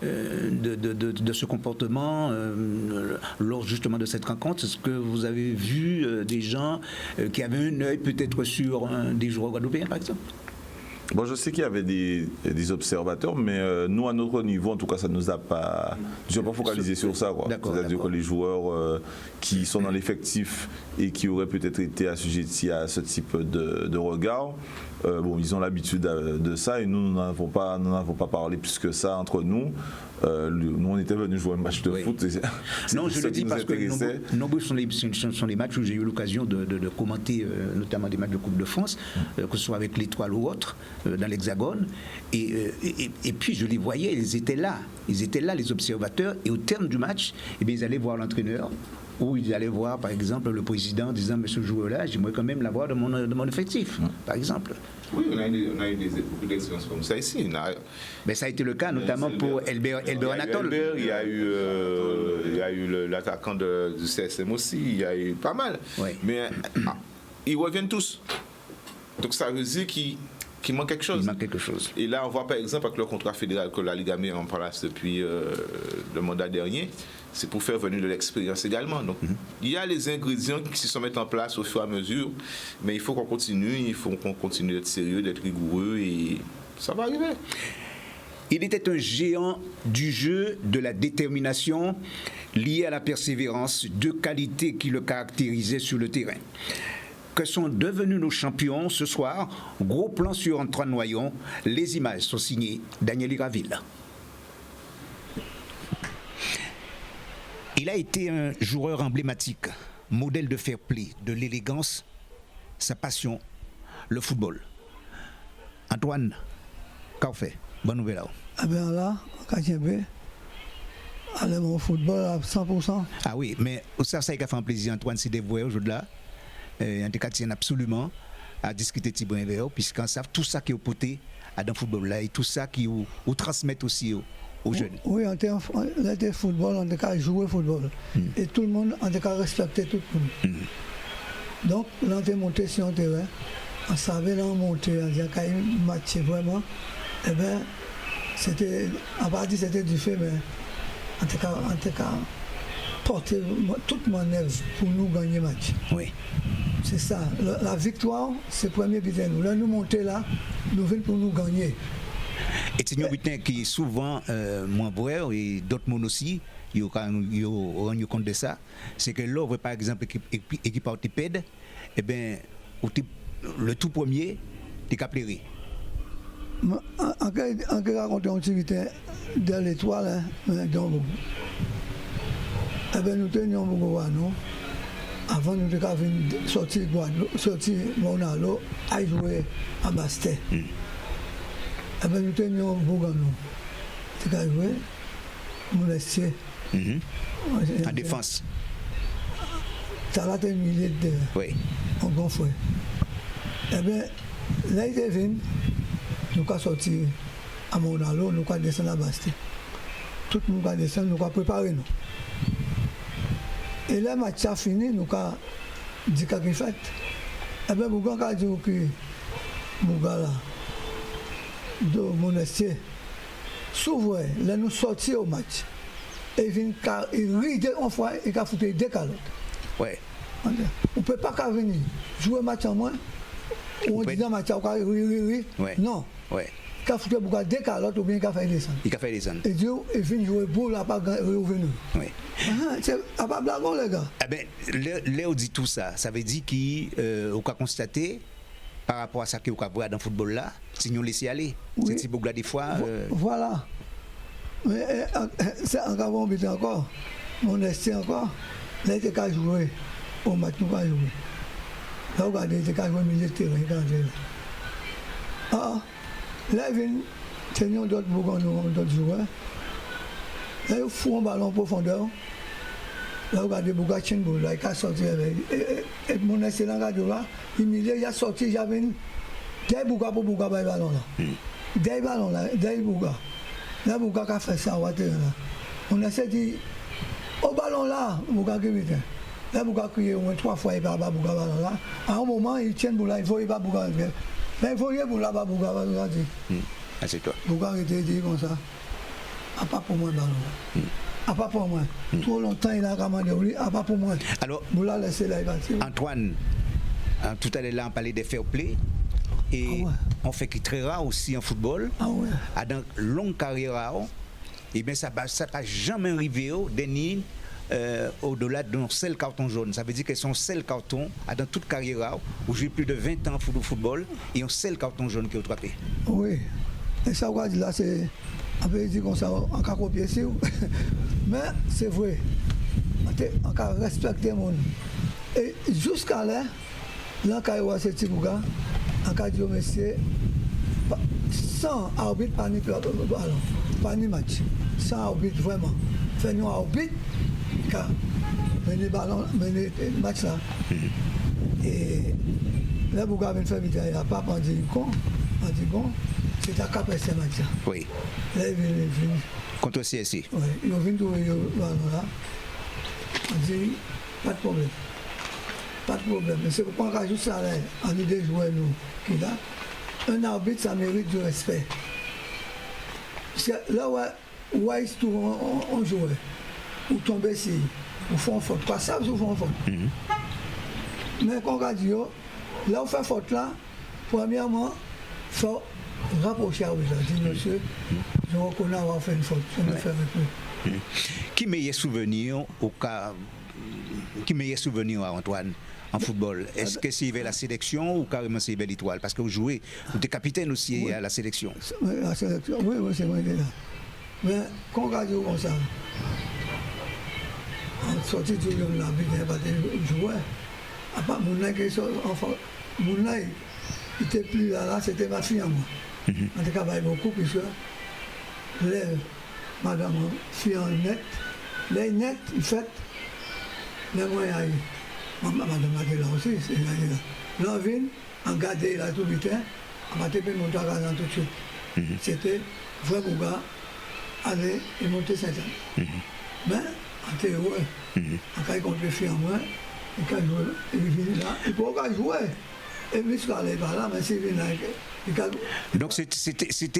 de ce comportement lors justement de cette rencontre? Est-ce que vous avez vu des gens qui avaient un œil peut-être sur des joueurs guadeloupéens, par exemple? Bon, je sais qu'il y avait des observateurs, mais nous, à notre niveau, en tout cas, ça ne nous a pas... Je n'ai pas focalisé sur ça. C'est-à-dire que les joueurs qui sont dans l'effectif et qui auraient peut-être été assujettis à ce type de regard, ils ont l'habitude de ça et nous n'avons pas parlé plus que ça entre nous. Nous, on était venus jouer un match de foot. Non, je le dis parce que nombreux sont les matchs où j'ai eu l'occasion de commenter, notamment des matchs de Coupe de France, que ce soit avec l'Étoile ou autre, dans l'Hexagone. Et puis, je les voyais, ils étaient là, les observateurs. Et au terme du match, ils allaient voir l'entraîneur. Ou ils allaient voir, par exemple, le président disant, mais ce joueur-là, j'aimerais quand même l'avoir de mon effectif, par exemple. Oui, on a eu beaucoup d'expériences comme ça ici. Mais ça a été le cas, notamment pour Elbert Anatole. Il y a eu l'attaquant du CSM aussi, il y a eu pas mal. Oui. Mais ils reviennent tous. Donc ça veut dire qu'il manque quelque chose. Il manque quelque chose. Et là, on voit par exemple avec le contrat fédéral que la Ligue a mis en place depuis le mandat dernier, c'est pour faire venir de l'expérience également. Donc, il y a les ingrédients qui se mettent en place au fur et à mesure, mais il faut qu'on continue, d'être sérieux, d'être rigoureux, et ça va arriver. Il était un géant du jeu, de la détermination, lié à la persévérance, deux qualités qui le caractérisaient sur le terrain. Que sont devenus nos champions ce soir? Gros plan sur Antoine Noyon. Les images sont signées Daniel Iraville. Il a été un joueur emblématique, modèle de fair play, de l'élégance, sa passion, le football. Antoine, qu'as-tu fait? Bonne nouvelle. Ah bien là, quand il y avait, allez mon football à 100%. Ah oui, mais ça a fait un plaisir, Antoine, c'est des voix aujourd'hui-là. En tout cas, tiennent absolument à discuter de Thibouin Véo, puisqu'on sait tout ça qui est au poté dans le football-là et tout ça qui vous transmet aussi aux jeunes. Oui, en termes de football, on a joué au football. Et tout le monde, on a respecté tout le monde. Donc, là, on est monté sur un terrain. On savait là, on montait, on disait qu'il y a un match vraiment. Eh bien, c'était, en partie, c'était du fait, mais en tout cas, porter toute manœuvre pour nous gagner le match. Oui. C'est ça. La victoire, c'est le premier but. Là, nous monter là, nous venons pour nous gagner. Et c'est un but qui est souvent moins vrai, et d'autres monde aussi, ils ont rendu compte de ça. C'est que l'œuvre, par exemple, équipe orthopède, eh bien, le tout premier, tu as plairé. En cas raconter une activité de l'Étoile, donc, eh bien, nous tenions beaucoup, non? Avant, nous devions sortir Monalo, à jouer à Bastet. Eh bien, nous tenions beaucoup, non? Nous devions jouer, nous laisser. En défense. Ça a été un millier de. Oui. On gonfle. Eh bien, là, il est venu, nous avons sorti à Monalo, nous avons descendu à Bastet. Tout le monde a descendu, nous avons préparé nous. Et là, le match a fini, nous avons dit qu'il a fait. Eh bien, nous avons dit que Mougala, de Monestier, souvent, là, nous sortis au match. Et il rit une fois, il a foutu deux calottes. Oui. On ne peut pas venir jouer un match en moins. On dit dans match, oui. Ouais. Non. Ouais. Quand il faut que décalote ou bien qu'il fait descendre. Il a fait descendre. Et Dieu, il finit jouer pour la pas revenir. Oui. C'est pas blagon, les gars. Eh bien, Léo dit tout ça. Ça veut dire qu'on a constaté, par rapport à ça qu'on a vu dans le football là, si nous laissons aller. Oui. C'est beaucoup des fois. Voilà. Mais c'est encore bon, encore. Mon estime encore. Là, il était joué. Au match, nous pas joué. Là, regardez, il était joué au milieu de terrain. Là, il vient tenir d'autres joueurs. Là, il fout un ballon en profondeur. Là, regardez, Bouga Chinbo, là, il a sorti avec. Et mon excellent radio là, il a sorti, j'avais une. Dès Bouga pour Bouga, le ballon là. Dès le ballon là, dès Bouga. Là, Bouga a fait ça, là. On essaie de dire, au ballon là, Bouga qui vient. Là, Bouga a crié au moins 3 fois, il va Bouga ballon là. À un moment, il tient Bouga, il faut, il va Bouga. Mais il faut y aller pour là-bas, Bouga va dire. Ah, c'est toi. Bouga était dit comme ça. À pas pour moi, ballon. À pas pour moi. Trop longtemps, il a commandé, à pas pour moi. Alors, Bouga laissé là, il va dire. Antoine, tout à l'heure, là, on parlait des fair play. Et on fait qui est très rare aussi en football. Ah ouais. Dans une longue carrière, et bien ça n'a jamais arrivé au dernier. Au-delà d'un seul carton jaune. Ça veut dire que son seul carton, dans toute carrière, où j'ai plus de 20 ans au football, et un seul carton jaune qui est attrapé. Oui. Et ça, là, c'est. On peut dire comme ça, on peut copier ça. Mais c'est vrai. On peut respecter le monde. Et jusqu'à là, quand il y a ce petit gars, on peut dire, monsieur, sans arbitre, pas ni match. Sans arbitre, vraiment. Fait-nous arbitre. Car mener le match là. Et là, vous avez fait vite, il n'a pas pendu con. C'est à cap ce match là. Oui. Là, il vient. Contre CSI. Oui, il vient trouver le ballon là. On dit, pas de problème. Pas de problème. Mais c'est pourquoi on rajoute ça là. On dit des joueurs nous qui là. Un arbitre, ça mérite du respect. Parce que là, où est-ce qu'on joue? Ou tomber si, ou font faute. Pas ça, ou font faute. Mais quand on dit, là où on fait faute là, premièrement, il faut rapprocher à vous. Dit, monsieur, je reconnais avoir fait une faute. Je me fais avec lui. Qui meilleur souvenir au cas. Qui meilleur souvenir à Antoine en football? Est-ce que c'est vers la sélection ou carrément c'est vers l'Étoile? Parce que vous jouez, vous êtes capitaine aussi à la sélection. La sélection, oui, c'est moi qui est là. Mais quand on dit comme ça, on sortit du lion là, il jouait. À part Moulin qui est enfant, Moulin, il n'était plus là, c'était ma fille à moi. On a travaillé beaucoup, puisque madame, fille en net, les nets, il fait, les moyens, madame a été là aussi, c'est là. L'envie, en gardé là tout vite, on a tapé mon travail tout de suite. C'était vrai pour gars, aller et monter Saint-Anne. Mais, en théorie, quand il compte les filles en moi, il peut jouer, il vient là, il peut jouer. Et puis, il n'est pas là, mais s'il vient là, il peut jouer. Donc,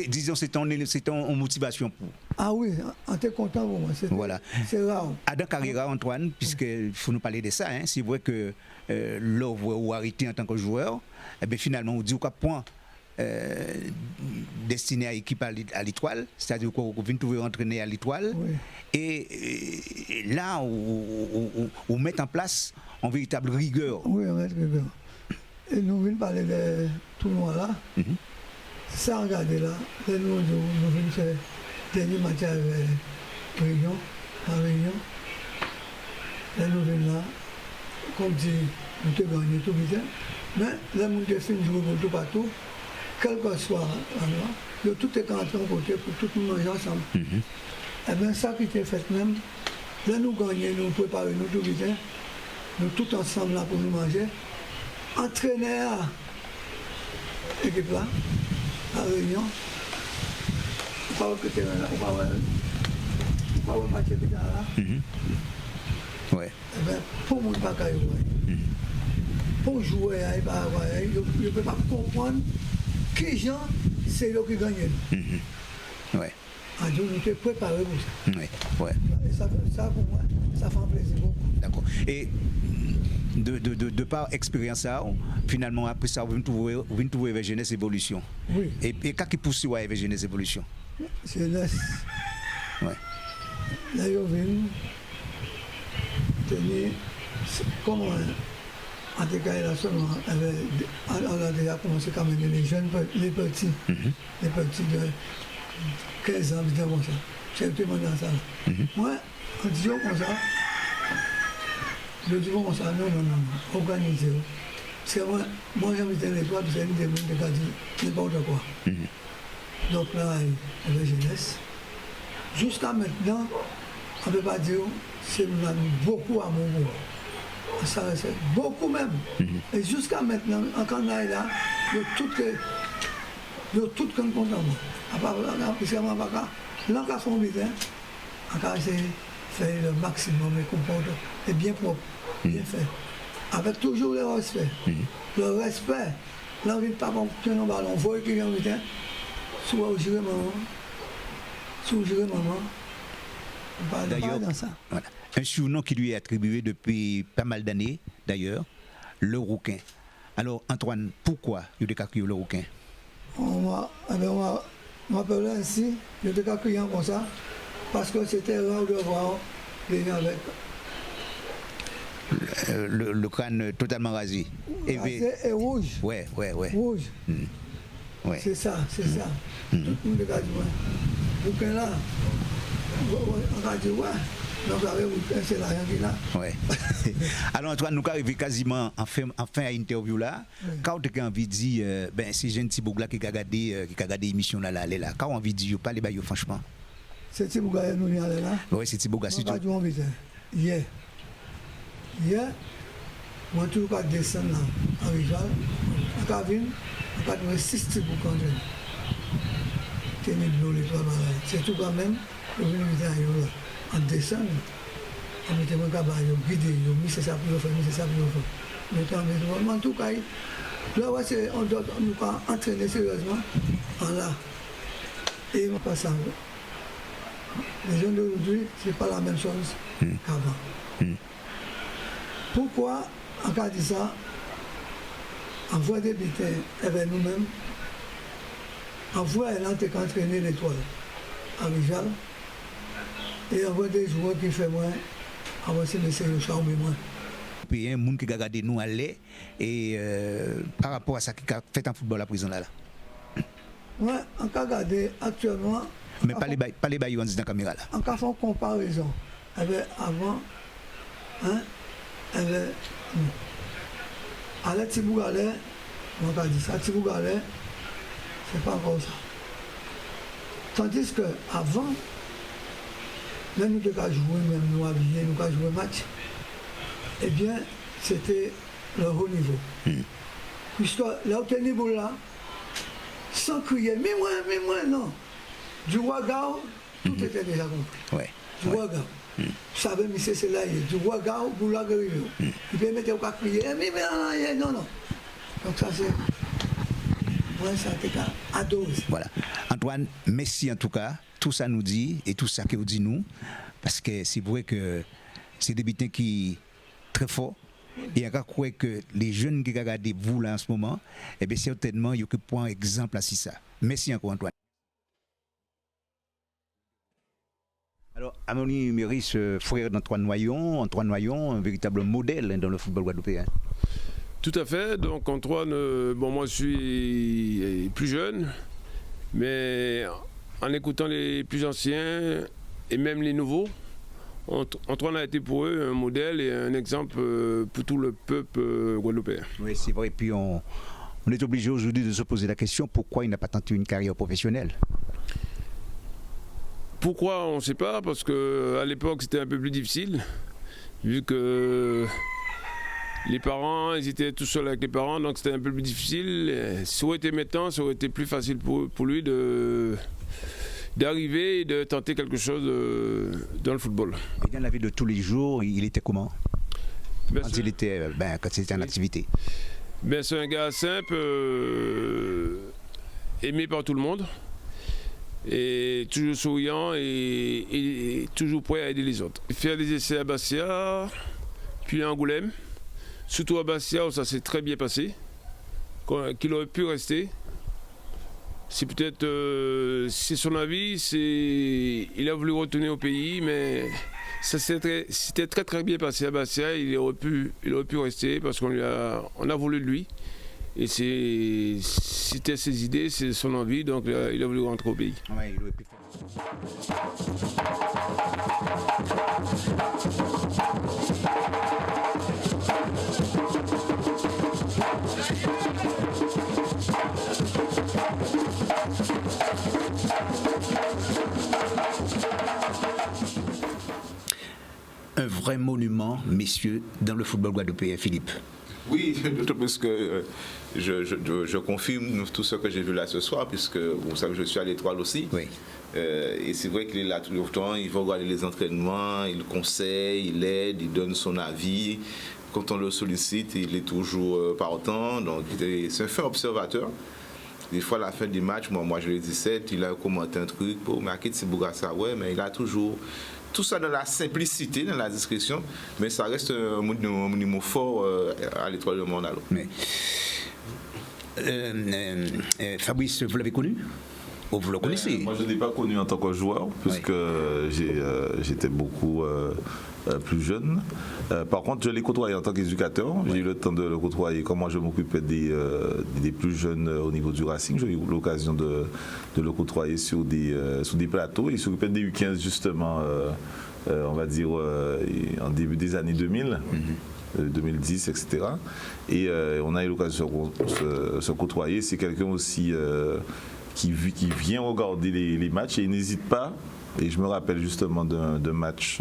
disons, c'était en motivation pour. Ah oui, on était content pour moi. Voilà. C'est rare. Adam Carrera, Antoine, puisqu'il faut nous parler de ça, hein, c'est vrai que l'œuvre ou arrêté en tant que joueur, eh bien, finalement, on dit qu'à point. Destiné à l'équipe à l'Étoile, c'est-à-dire qu'on vient trouver entraîner à l'Étoile, Oui. Et là, on met en place une véritable rigueur. Oui, on met rigueur. Et nous venons parler de tournoi là. Ça, regardez là, nous venons faire dernier match avec Réunion, à Réunion. Là, nous venons là, comme dit, nous te gagnons tout vite. Mais là, nous avons fait une journée pour tout partout. Quel que soit l'endroit, tout est rentré en côté pour tout le monde manger ensemble. Et bien ça qui était fait même, là nous gagnons, nous préparons, nous tout vite, nous tous ensemble là pour nous manger, entraîner à l'équipe là, à Réunion, on va recruter là, on va matcher là. Ouais. Et bien pour moi, pas qu'à jouer. Pour jouer, il ne peut pas comprendre. Qui gens, c'est eux qui gagnent. Ouais. Radio, nous sommes préparés pour ça. Oui, ouais. Et ça, pour moi, ça fait un plaisir beaucoup. D'accord. Et de par expérience, finalement, après ça, vous venez trouver avec Jeunesse Évolution. Oui. Et qu'est-ce qui pousse avec Jeunesse Évolution? Jeunesse. Ouais. Là, je viens tenir, comme en tout cas, là seulement, on a déjà commencé à mener les jeunes, les petits de 15 ans, disons comme ça. J'ai tout le monde dans ça. Moi, en disant comme ça, je dis comme ça, non, organisez. Parce que moi j'aime bien les toits, c'est une des gens qui a dit n'importe quoi. Donc là, il y avait jeunesse. Jusqu'à maintenant, on ne peut pas dire c'est beaucoup à mon goût. Ça c'est beaucoup même. Et jusqu'à maintenant, en Canada, là, il y a tout comme content. À part parce que moi, l'enca son vite, on essayer de faire le maximum et comporte et bien propre, bien fait. Avec toujours le respect. Le respect, l'envie de ne pas prendre un ballon, il faut qu'il y ait un vite, soit au juré maman, on parle dans ça. Voilà. Un surnom qui lui est attribué depuis pas mal d'années, d'ailleurs, le rouquin. Alors, Antoine, pourquoi il a crié le rouquin? On m'appelait ainsi, je n'étais pas criant comme ça, parce que c'était rare de voir les gens avec. Le crâne totalement rasé. Rasé et rouge. Ouais. Rouge. Ouais. C'est ça. Tout le monde a dit, ouais. Rouquin là, on a dit, ouais. Donc, c'est là, ouais. Alors, Antoine, nous arrivons quasiment en fin à l'interview là. Quand tu as envie de dire, c'est jeune Thibaut qui a regardé l'émission là, quand on a envie de dire, parlez bien franchement. C'est Thibaut qui nous est allé là? Oui, c'est Thibaut qui a dit. Hier, moi, tout le monde descend là, en rival. En cabine, on a trouvé 6 Thibaut quand même. Tenez de l'eau, les trois bagages. C'est tout quand même, je viens de là. En descendant, on mettait mon cabaret, on guidait, on mis ça pour le faire, Mais en tout cas, là, on nous a entraîné sérieusement en là. Et on passe à les jeunes d'aujourd'hui, ce n'est pas la même chose qu'avant. Pourquoi, en cas de ça, en voie débuter avec nous-mêmes, en voie elle a entraîné l'étoile à Rijal, et on voit des joueurs qui font moins, on voit ces messieurs charmer moins. Il y a un monde qui a regardé nous aller et par rapport à ça qui a fait en football à présent là. Oui, on a regardé actuellement. Mais pas les bails dans la caméra là. On a fait une comparaison avec avant, avec Alain Thibaut Gallet, on a dit ça, Thibaut Gallet, c'est pas encore ça. Tandis qu'avant, même nous avons joué, même nous habillés, nous avons joué match, eh bien, c'était le haut niveau. Puisque là, au niveau là, sans crier, mais moi, non. Du Ouagao, tout était déjà compris. Ouais. Du Ouagao. Vous savez, monsieur, c'est là, du Ouagao, vous l'avez vu. Il peut mettre au crier, mais non. Donc ça, c'est. Moi, ça a été à dose. Voilà. Antoine, merci en tout cas. Tout ça nous dit et tout ça que vous dites nous, parce que c'est vrai que c'est des butins qui très forts. Et on croit que les jeunes qui regardent vous là en ce moment, eh bien certainement, il y a que point exemple à ça. Merci encore Antoine. Alors, Amaury Méris, frère d'Antoine Noyon, un véritable modèle dans le football guadeloupéen. Tout à fait. Donc Antoine, moi je suis plus jeune, mais en écoutant les plus anciens et même les nouveaux, Antoine a été pour eux un modèle et un exemple pour tout le peuple guadeloupéen. Oui, c'est vrai. Et puis on est obligé aujourd'hui de se poser la question pourquoi il n'a pas tenté une carrière professionnelle. Pourquoi, on ne sait pas, parce qu'à l'époque c'était un peu plus difficile, vu que les parents, ils étaient tout seuls avec les parents, donc c'était un peu plus difficile. Ça aurait été maintenant, ça aurait été plus facile pour lui d'arriver et de tenter quelque chose dans le football. Et dans la vie de tous les jours, il était comment quand il était en activité? C'est un gars simple, aimé par tout le monde. Et toujours souriant et toujours prêt à aider les autres. Faire des essais à Bastia, puis à Angoulême. Surtout à Bastia où ça s'est très bien passé, qu'il aurait pu rester. C'est peut-être, c'est son avis, il a voulu retourner au pays, mais ça c'était très très bien passé à Bastia. Il aurait pu rester parce on a voulu de lui. Et c'était ses idées, c'est son envie, donc il a voulu rentrer au pays. Ouais, il aurait pu un vrai monument, messieurs, dans le football guadeloupéen, Philippe. Oui, parce que je confirme tout ce que j'ai vu là ce soir, puisque vous savez, je suis à l'Étoile aussi. Oui. Et c'est vrai qu'il est là tout le temps, il va regarder les entraînements, il conseille, il aide, il donne son avis. Quand on le sollicite, il est toujours partant, donc c'est un fin observateur. Des fois, à la fin du match, moi je le 17, il a commenté un truc, mais Akit c'est Bougassa, ouais, mais il a toujours tout ça dans la simplicité, dans la discrétion, mais ça reste un monument fort à l'Étoile de Montréal. Fabrice, vous l'avez connu? Oh, vous le connaissez? Moi, je ne l'ai pas connu en tant que joueur, puisque j'étais beaucoup plus jeune. Par contre, je l'ai côtoyé en tant qu'éducateur. J'ai eu le temps de le côtoyer. Quand moi, je m'occupais des plus jeunes au niveau du Racing, j'ai eu l'occasion de le côtoyer sur des plateaux. Il s'occupait des U15, justement, on va dire, en début des années 2000. 2010, etc. Et on a eu l'occasion de se côtoyer. C'est quelqu'un aussi qui vient regarder les matchs et il n'hésite pas. Et je me rappelle justement d'un match,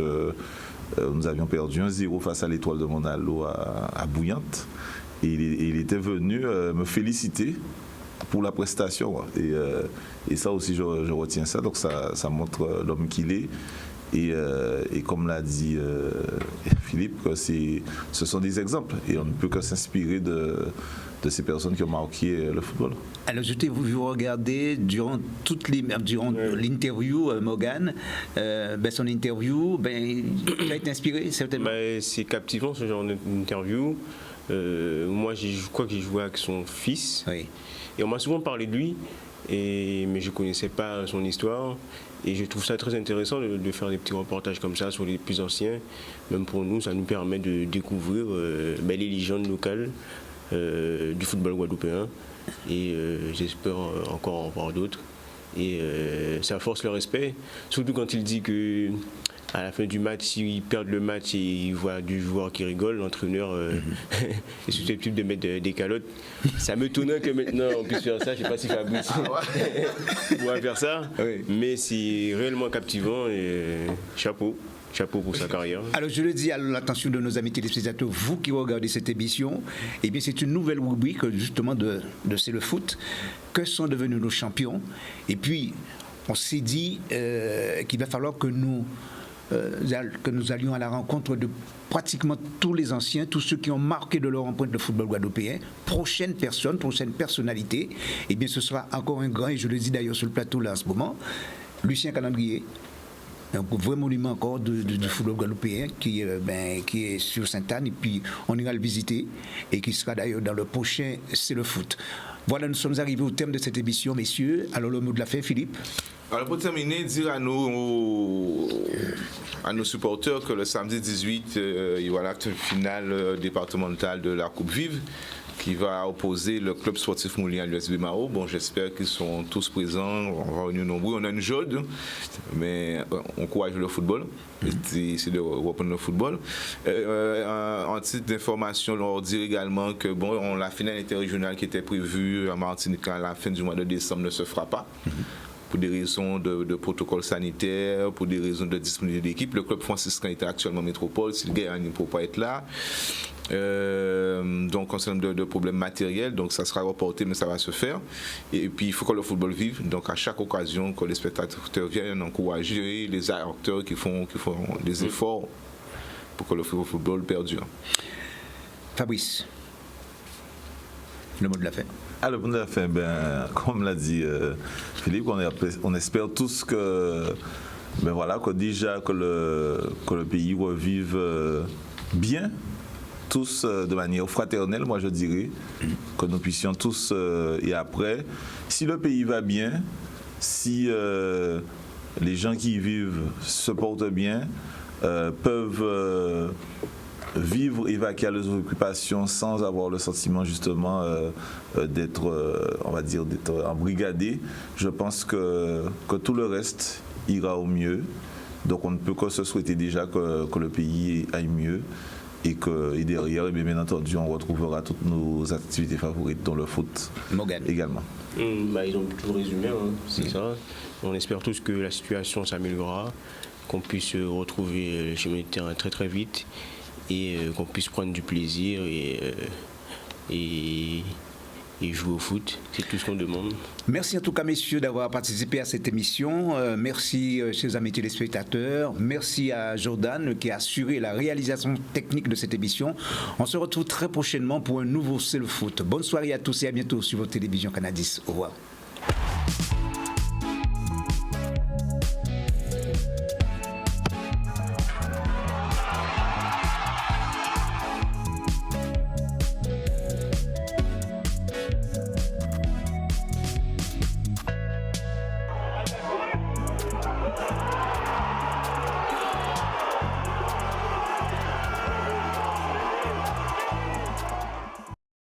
nous avions perdu 1-0 face à l'Étoile de Monalo à Bouillante. Et il était venu me féliciter pour la prestation. Et ça aussi, je retiens ça. Donc ça montre l'homme qu'il est. Et comme l'a dit Philippe, ce sont des exemples. Et on ne peut que s'inspirer de ces personnes qui ont marqué le football. Alors, je t'ai vu regarder durant l'interview, Morgan, son interview, tu as été inspiré certainement. C'est captivant ce genre d'interview. Moi, je crois que j'ai joué avec son fils. Oui. Et on m'a souvent parlé de lui, mais je ne connaissais pas son histoire. Et je trouve ça très intéressant de faire des petits reportages comme ça sur les plus anciens. Même pour nous, ça nous permet de découvrir les légendes locales du football guadeloupéen. Et j'espère encore en voir d'autres. Et ça force le respect, surtout quand il dit que à la fin du match, s'ils perdent le match et ils voient du joueur qui rigole, l'entraîneur est susceptible de mettre des calottes. Ça m'étonne que maintenant on puisse faire ça. Je ne sais pas si Fabrice pourra faire ça, oui. Mais c'est réellement captivant et chapeau pour sa carrière. Alors je le dis à l'attention de nos amis téléspectateurs, vous qui regardez cette émission, eh bien c'est une nouvelle rubrique justement de C'est le foot. Que sont devenus nos champions? Et puis on s'est dit qu'il va falloir que nous allions à la rencontre de pratiquement tous les anciens, tous ceux qui ont marqué de leur empreinte le football guadeloupéen, prochaine personnalité. Eh bien ce sera encore un grand, et je le dis d'ailleurs sur le plateau là en ce moment, Lucien Calendrier, un vrai monument encore du football guadeloupéen qui est sur Sainte-Anne, et puis on ira le visiter et qui sera d'ailleurs dans le prochain C'est le foot. Voilà, nous sommes arrivés au terme de cette émission, messieurs. Alors le mot de la fin, Philippe. Alors pour terminer, dire à nos supporters que le samedi 18, il y aura l'acte final départemental de la Coupe Vive qui va opposer le club sportif Moulin à l'USB Mao. Bon, j'espère qu'ils sont tous présents, on va venir nombreux. On a une jaude, mais on encourage le football. C'est de reprendre le football. En titre d'information, on leur dit également que la finale interrégionale qui était prévue à Martinique à la fin du mois de décembre ne se fera pas. Pour des raisons de protocole sanitaire, pour des raisons de disponibilité d'équipe. Le club franciscain était actuellement métropole, s'il gagne, il ne peut pas être là. Donc un certain nombre de problèmes matériels, donc ça sera reporté, mais ça va se faire. Et puis il faut que le football vive, donc à chaque occasion que les spectateurs viennent encourager les acteurs qui font des efforts pour que le football perdure. Fabrice. Le mot de la fin. Ah, le mot de la fin, comme l'a dit Philippe, on espère tous que, que déjà que le pays revive bien, tous de manière fraternelle, moi je dirais, que nous puissions tous, et après, si le pays va bien, si les gens qui y vivent se portent bien, peuvent vivre et vaquer à leurs occupations sans avoir le sentiment justement d'être, on va dire, d'être embrigadé, je pense que tout le reste ira au mieux. Donc on ne peut que se souhaiter déjà que le pays aille mieux et derrière, bien entendu, on retrouvera toutes nos activités favorites, dont le foot également. Ils ont tout résumé, c'est ça. On espère tous que la situation s'améliorera, qu'on puisse retrouver le chemin de terrain très très vite et qu'on puisse prendre du plaisir et jouer au foot. C'est tout ce qu'on demande. Merci en tout cas, messieurs, d'avoir participé à cette émission. Merci, chers amis téléspectateurs. Merci à Jordan qui a assuré la réalisation technique de cette émission. On se retrouve très prochainement pour un nouveau C'est le foot. Bonne soirée à tous et à bientôt sur votre télévision Canal 10. Au revoir.